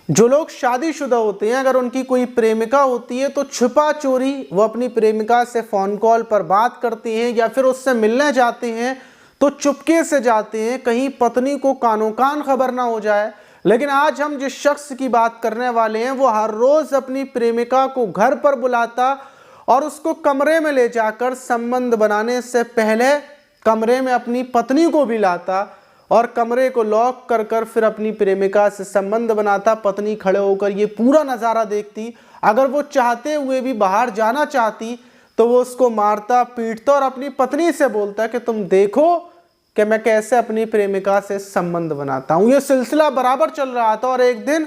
जो लोग शादीशुदा होते हैं, अगर उनकी कोई प्रेमिका होती है तो छुपा चोरी वो अपनी प्रेमिका से फ़ोन कॉल पर बात करते हैं या फिर उससे मिलने जाते हैं तो चुपके से जाते हैं, कहीं पत्नी को कानो कान खबर ना हो जाए। लेकिन आज हम जिस शख्स की बात करने वाले हैं वो हर रोज़ अपनी प्रेमिका को घर पर बुलाता और उसको कमरे में ले जाकर संबंध बनाने से पहले कमरे में अपनी पत्नी को भी लाता और कमरे को लॉक कर कर फिर अपनी प्रेमिका से संबंध बनाता। पत्नी खड़े होकर ये पूरा नज़ारा देखती, अगर वो चाहते हुए भी बाहर जाना चाहती तो वो उसको मारता पीटता और अपनी पत्नी से बोलता कि तुम देखो कि मैं कैसे अपनी प्रेमिका से संबंध बनाता हूँ। ये सिलसिला बराबर चल रहा था और एक दिन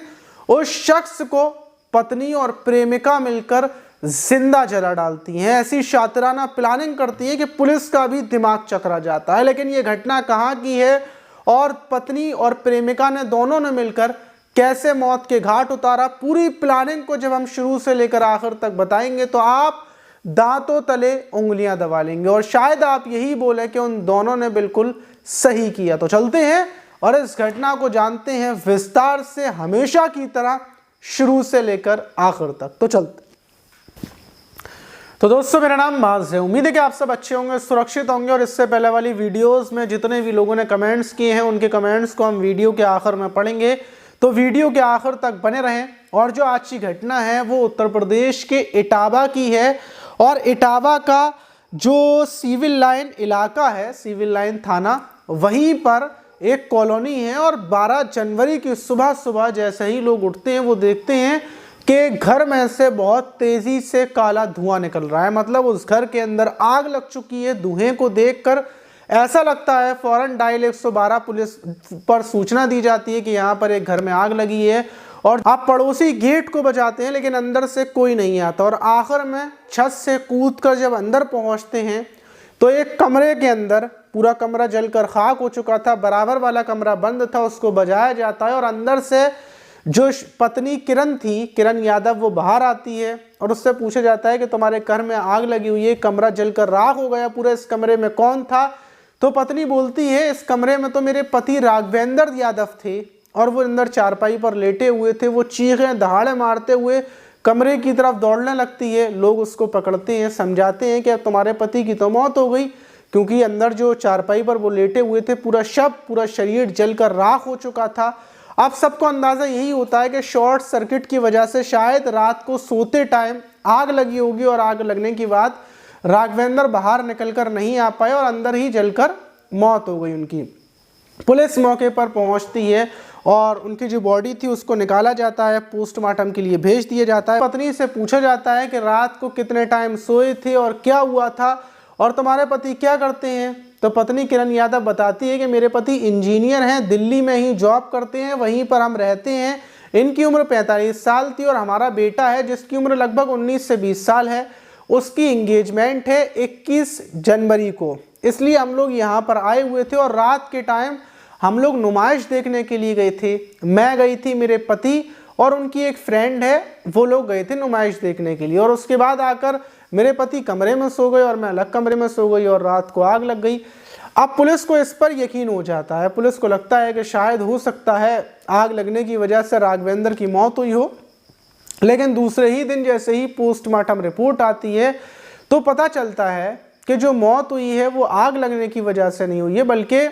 उस शख्स को पत्नी और प्रेमिका मिलकर जिंदा जला डालती हैं। ऐसी शातिराना प्लानिंग करती है कि पुलिस का भी दिमाग चकरा जाता है। लेकिन ये घटना कहाँ की है और पत्नी और प्रेमिका ने दोनों ने मिलकर कैसे मौत के घाट उतारा, पूरी प्लानिंग को जब हम शुरू से लेकर आखिर तक बताएंगे तो आप दांतों तले उंगलियां दबा लेंगे और शायद आप यही बोले कि उन दोनों ने बिल्कुल सही किया। तो चलते हैं और इस घटना को जानते हैं विस्तार से, हमेशा की तरह शुरू से लेकर आखिर तक। तो चलते। तो दोस्तों मेरा नाम माज है, उम्मीद है कि आप सब अच्छे होंगे, सुरक्षित होंगे। और इससे पहले वाली वीडियोस में जितने भी लोगों ने कमेंट्स किए हैं उनके कमेंट्स को हम वीडियो के आखिर में पढ़ेंगे, तो वीडियो के आखिर तक बने रहें। और जो आज की घटना है वो उत्तर प्रदेश के इटावा की है और इटावा का जो सिविल लाइन इलाका है, सिविल लाइन थाना, वहीं पर एक कॉलोनी है। और 12 जनवरी की सुबह सुबह जैसे ही लोग उठते हैं वो देखते हैं कि घर में से बहुत तेजी से काला धुआं निकल रहा है, मतलब उस घर के अंदर आग लग चुकी है। धुएं को देखकर ऐसा लगता है फौरन डायल 112 पुलिस पर सूचना दी जाती है कि यहाँ पर एक घर में आग लगी है। और आप पड़ोसी गेट को बजाते हैं लेकिन अंदर से कोई नहीं आता और आखिर में छत से कूदकर जब अंदर पहुँचते हैं तो एक कमरे के अंदर, पूरा कमरा जलकर खाक हो चुका था, बराबर वाला कमरा बंद था, उसको बजाया जाता है और अंदर से जो पत्नी किरण थी, किरण यादव, वो बाहर आती है और उससे पूछा जाता है कि तुम्हारे घर में आग लगी हुई है, कमरा जलकर राख हो गया पूरा, इस कमरे में कौन था? तो पत्नी बोलती है इस कमरे में तो मेरे पति राघवेंद्र यादव थे और वो अंदर चारपाई पर लेटे हुए थे। वो चीखें दहाड़े मारते हुए कमरे की तरफ दौड़ने लगती है। लोग उसको पकड़ते हैं, समझाते हैं कि अब तुम्हारे पति की तो मौत हो गई, क्योंकि अंदर जो चारपाई पर वो लेटे हुए थे पूरा पूरा शरीर जलकर राख हो चुका था। अब सबको अंदाज़ा यही होता है कि शॉर्ट सर्किट की वजह से शायद रात को सोते टाइम आग लगी होगी और आग लगने के बाद राघवेंद्र बाहर निकलकर नहीं आ पाए और अंदर ही जलकर मौत हो गई उनकी। पुलिस मौके पर पहुंचती है और उनकी जो बॉडी थी उसको निकाला जाता है, पोस्टमार्टम के लिए भेज दिया जाता है। पत्नी से पूछा जाता है कि रात को कितने टाइम सोए थे और क्या हुआ था और तुम्हारे पति क्या करते हैं? तो पत्नी किरण यादव बताती है कि मेरे पति इंजीनियर हैं, दिल्ली में ही जॉब करते हैं, वहीं पर हम रहते हैं। इनकी उम्र 45 साल थी और हमारा बेटा है जिसकी उम्र लगभग 19 से 20 साल है, उसकी इंगेजमेंट है 21 जनवरी को, इसलिए हम लोग यहाँ पर आए हुए थे। और रात के टाइम हम लोग नुमाइश देखने के लिए गए थे, मैं गई थी, मेरे पति और उनकी एक फ्रेंड है, वो लोग गए थे नुमाइश देखने के लिए। और उसके बाद आकर मेरे पति कमरे में सो गए और मैं अलग कमरे में सो गई और रात को आग लग गई। अब पुलिस को इस पर यकीन हो जाता है, पुलिस को लगता है कि शायद हो सकता है आग लगने की वजह से राघवेंद्र की मौत हुई हो। लेकिन दूसरे ही दिन जैसे ही पोस्टमार्टम रिपोर्ट आती है तो पता चलता है कि जो मौत हुई है वो आग लगने की वजह से नहीं हुई है, बल्कि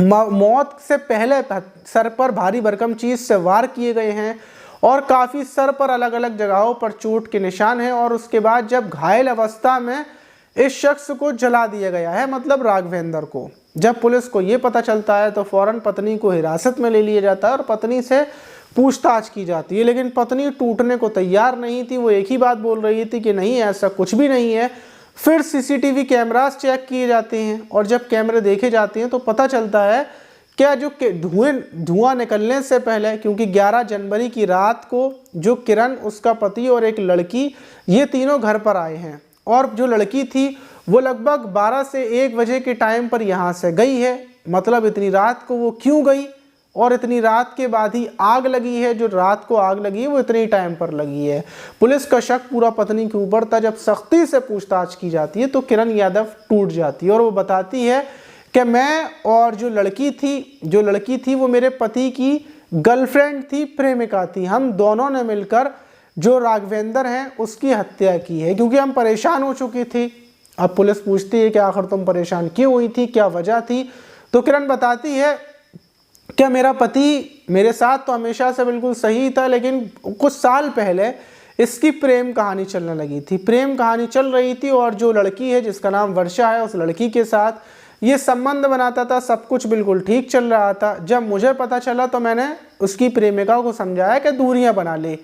मौत से पहले सर पर भारी भरकम चीज़ से वार किए गए हैं और काफ़ी सर पर अलग अलग जगहों पर चोट के निशान हैं। और उसके बाद जब घायल अवस्था में इस शख्स को जला दिया गया है, मतलब राघवेंद्र को। जब पुलिस को ये पता चलता है तो फौरन पत्नी को हिरासत में ले लिया जाता है और पत्नी से पूछताछ की जाती है। लेकिन पत्नी टूटने को तैयार नहीं थी, वो एक ही बात बोल रही थी कि नहीं, ऐसा कुछ भी नहीं है। फिर सीसीटीवी कैमरास चेक किए जाते हैं और जब कैमरे देखे जाते हैं तो पता चलता है क्या जो धुआं निकलने से पहले, क्योंकि 11 जनवरी की रात को जो किरण, उसका पति और एक लड़की, ये तीनों घर पर आए हैं और जो लड़की थी वो लगभग 12 से 1 बजे के टाइम पर यहाँ से गई है। मतलब इतनी रात को वो क्यों गई और इतनी रात के बाद ही आग लगी है, जो रात को आग लगी है वो इतनी टाइम पर लगी है। पुलिस का शक पूरा पत्नी के ऊपर था। जब सख्ती से पूछताछ की जाती है तो किरण यादव टूट जाती है और वो बताती है कि मैं और जो लड़की थी वो मेरे पति की गर्लफ्रेंड थी, प्रेमिका थी, हम दोनों ने मिलकर जो राघवेंद्र हैं उसकी हत्या की है, क्योंकि हम परेशान हो चुकी थी। अब पुलिस पूछती है कि आखिर तुम परेशान क्यों हुई थी, क्या वजह थी? तो किरण बताती है कि मेरा पति मेरे साथ तो हमेशा से बिल्कुल सही था, लेकिन कुछ साल पहले इसकी प्रेम कहानी चलने लगी थी। प्रेम कहानी चल रही थी और जो लड़की है जिसका नाम वर्षा है, उस लड़की के साथ ये संबंध बनाता था, सब कुछ बिल्कुल ठीक चल रहा था। जब मुझे पता चला तो मैंने उसकी प्रेमिका को समझाया कि दूरियां बना ले,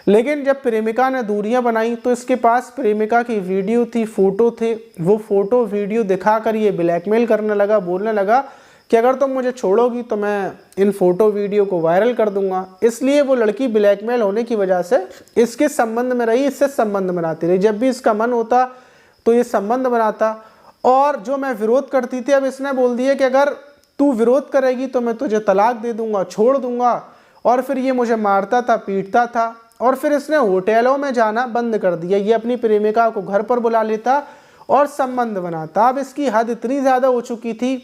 लेकिन जब प्रेमिका ने दूरियां बनाई तो इसके पास प्रेमिका की वीडियो थी, फोटो थे। वो फोटो वीडियो दिखाकर ये ब्लैकमेल करने लगा, बोलने लगा कि अगर तुम मुझे छोड़ोगी तो मैं इन फोटो वीडियो को वायरल कर दूंगा। इसलिए वो लड़की ब्लैकमेल होने की वजह से इसके संबंध में रही, इससे संबंध बनाती रही। जब भी इसका मन होता तो ये संबंध बनाता, और जो मैं विरोध करती थी, अब इसने बोल दिया कि अगर तू विरोध करेगी तो मैं तुझे तलाक दे दूंगा, छोड़ दूंगा। और फिर ये मुझे मारता था, पीटता था, और फिर इसने होटलों में जाना बंद कर दिया। ये अपनी प्रेमिका को घर पर बुला लेता और संबंध बनाता। अब इसकी हद इतनी ज़्यादा हो चुकी थी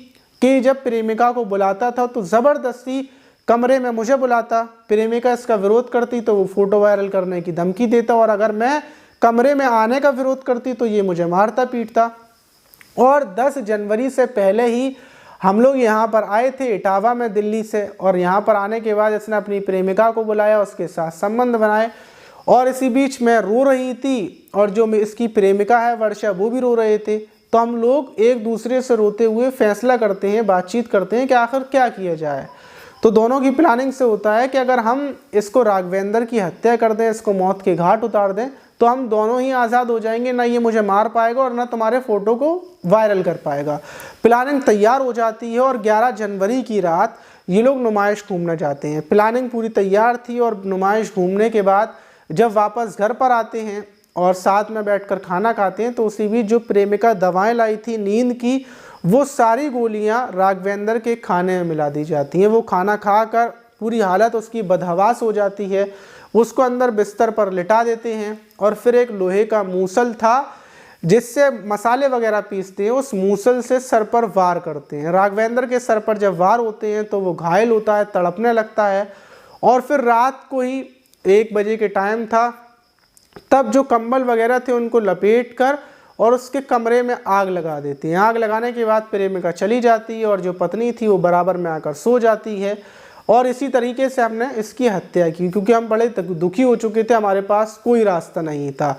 कि जब प्रेमिका को बुलाता था तो ज़बरदस्ती कमरे में मुझे बुलाता, प्रेमिका इसका विरोध करती तो वो फ़ोटो वायरल करने की धमकी देता, और अगर मैं कमरे में आने का विरोध करती तो ये मुझे मारता पीटता। और 10 जनवरी से पहले ही हम लोग यहाँ पर आए थे इटावा में दिल्ली से, और यहाँ पर आने के बाद इसने अपनी प्रेमिका को बुलाया, उसके साथ संबंध बनाए, और इसी बीच मैं रो रही थी और जो इसकी प्रेमिका है वर्षा, वो भी रो रहे थे। तो हम लोग एक दूसरे से रोते हुए फैसला करते हैं, बातचीत करते हैं कि आखिर क्या किया जाए। तो दोनों की प्लानिंग से होता है कि अगर हम इसको राघवेंद्र की हत्या कर दें, इसको मौत के घाट उतार दें, तो हम दोनों ही आज़ाद हो जाएंगे, ना ये मुझे मार पाएगा और ना तुम्हारे फ़ोटो को वायरल कर पाएगा। प्लानिंग तैयार हो जाती है और 11 जनवरी की रात ये लोग नुमाइश घूमने जाते हैं। प्लानिंग पूरी तैयार थी, और नुमाइश घूमने के बाद जब वापस घर पर आते हैं और साथ में बैठकर खाना खाते हैं, तो उसी बीच जो प्रेमिका दवाएं लाई थी नींद की, वो सारी गोलियां राघवेंद्र के खाने में मिला दी जाती हैं। वो खाना खाकर पूरी हालत उसकी बदहवास हो जाती है, उसको अंदर बिस्तर पर लिटा देते हैं, और फिर एक लोहे का मूसल था जिससे मसाले वगैरह पीसते हैं, उस मूसल से सर पर वार करते हैं। राघवेंद्र के सर पर जब वार होते हैं तो वो घायल होता है, तड़पने लगता है, और फिर रात को ही 1 बजे के टाइम था, तब जो कंबल वगैरह थे उनको लपेट कर और उसके कमरे में आग लगा देती हैं। आग लगाने के बाद प्रेमिका चली जाती है और जो पत्नी थी वो बराबर में आकर सो जाती है, और इसी तरीके से हमने इसकी हत्या की, क्योंकि हम बड़े दुखी हो चुके थे, हमारे पास कोई रास्ता नहीं था।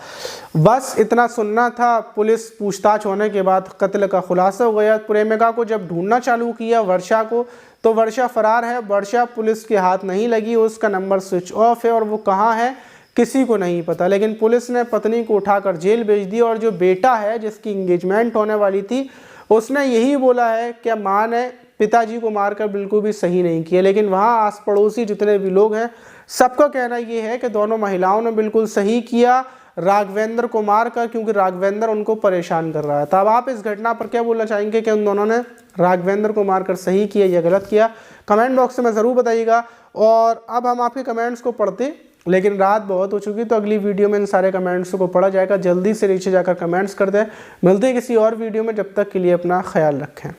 बस इतना सुनना था। पुलिस पूछताछ होने के बाद कत्ल का खुलासा हो गया। प्रेमिका को जब ढूंढना चालू किया वर्षा को, तो वर्षा फरार है, वर्षा पुलिस के हाथ नहीं लगी, उसका नंबर स्विच ऑफ है और वो कहाँ है किसी को नहीं पता। लेकिन पुलिस ने पत्नी को उठाकर जेल भेज दी, और जो बेटा है जिसकी एंगेजमेंट होने वाली थी उसने यही बोला है कि माँ ने पिताजी को मारकर बिल्कुल भी सही नहीं किया। लेकिन वहाँ आस पड़ोसी जितने भी लोग हैं सबका कहना ये है कि दोनों महिलाओं ने बिल्कुल सही किया राघवेंद्र को मारकर, क्योंकि राघवेंद्र उनको परेशान कर रहा था। अब आप इस घटना पर क्या बोलना चाहेंगे कि उन दोनों ने राघवेंद्र को मारकर सही किया या गलत किया? कमेंट बॉक्स में ज़रूर बताइएगा। और अब हम आपके कमेंट्स को पढ़ते, लेकिन रात बहुत हो चुकी, तो अगली वीडियो में इन सारे कमेंट्स को पढ़ा जाएगा। जल्दी से नीचे जाकर कमेंट्स कर दें। मिलते हैं किसी और वीडियो में, जब तक के लिए अपना ख्याल रखें।